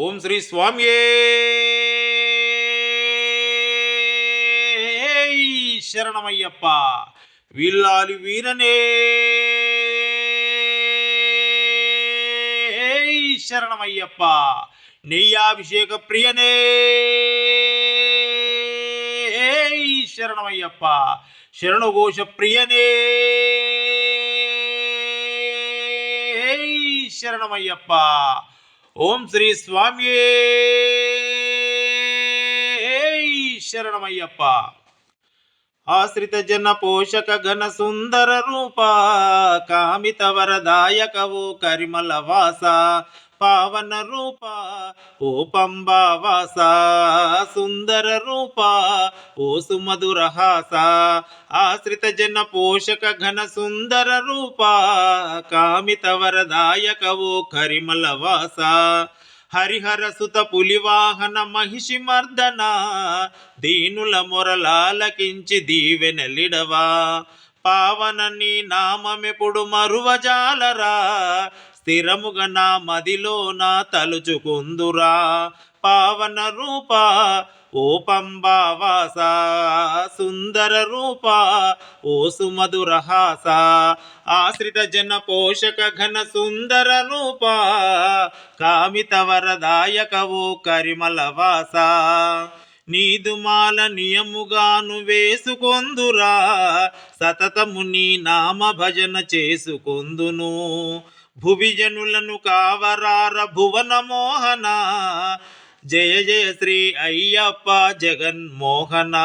ఓం శ్రీ స్వామియే శరణమయ్యప్ప. విల్లాలి వీరనే శరణమయ్యప్ప. నెయ్యాభిషేక ప్రియనే శరణమయ్యప్ప. శరణఘోష ప్రియనే శరణమయ్యప్ప. ఓం శ్రీ స్వామియే శరణమయ్యప్ప. ఆశ్రిత జన పోషక ఘన సుందర రూప కామిత వరదాయక ఓ కరిమల వాస పావన రూప ఓ పంబా వాస సుందర రూప ఓ సుమధుర హాస. ఆశ్రిత జన పోషక ఘన సుందర రూప కామిత వరదాయక ఓ కరిమల వాస హరిహర సుత పులివాహన మహిషి మర్దన దీనుల మొరలాలకించి దీవెనలిడవా పావన నీ నామమెప్పుడు మరువజాలరా స్థిరముగా నా మదిలో నా తలుచుకుందురా పావన రూప ఓ పంబా వాస సుందర రూప ఓ సుమధుర హాస. ఆశ్రిత జన పోషక ఘన సుందర రూప కామిత వరదాయక ఓ కరిమల వాస. నీదుమాల నియముగాను వేసుకొందురా సతతము నీ నామ భజన చేసుకొందును భువిజనులను కావరార భువన మోహన జయ జయ శ్రీ అయ్యప్ప జగన్మోహన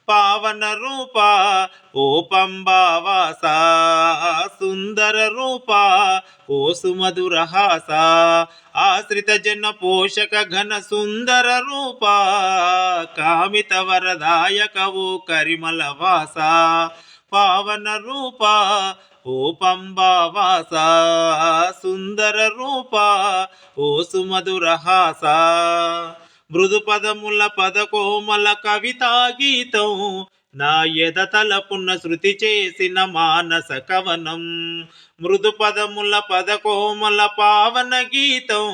పావన రూప ఓ పంబా వాస సుందర రూప ఓ సుమధుర హాస. ఆశ్రిత జన పోషక ఘన సుందర రూప కామిత వరదాయక ఓ కరిమల వాస పావన రూప ఓ పంబా వాస సుందర రూప ఓ సుమధుర హాస. మృదు పదముల పదకోమల కవితా గీతం నా ఎద తలపున్న శృతి చేసిన మానస కవనం మృదు పదముల పదకోమల పావన గీతం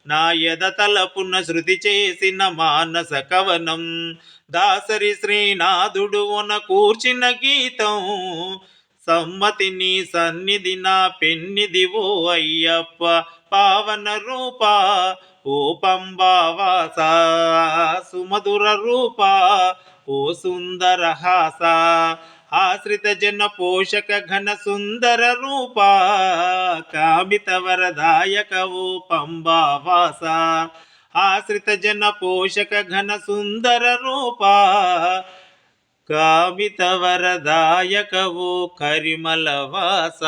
నా ఎద తలపున్న శృతి చేసిన మానస కవనం దాసరి శ్రీనాథుడు వన కూర్చిన గీతం సమ్మతిని సన్నిధి నా పెన్నిది ఓ అయ్యప్ప పావన రూప ఓ పంబా వాస సుమధుర రూప ఓ సుందర హాస. ఆశ్రిత జన పోషక ఘన సుందర రూప కామిత వరదాయక ఓ పంబా వాస. ఆశ్రిత జన పోషక ఘన సుందర రూప కామిత వరదాయక ఓ కరిమల వాస.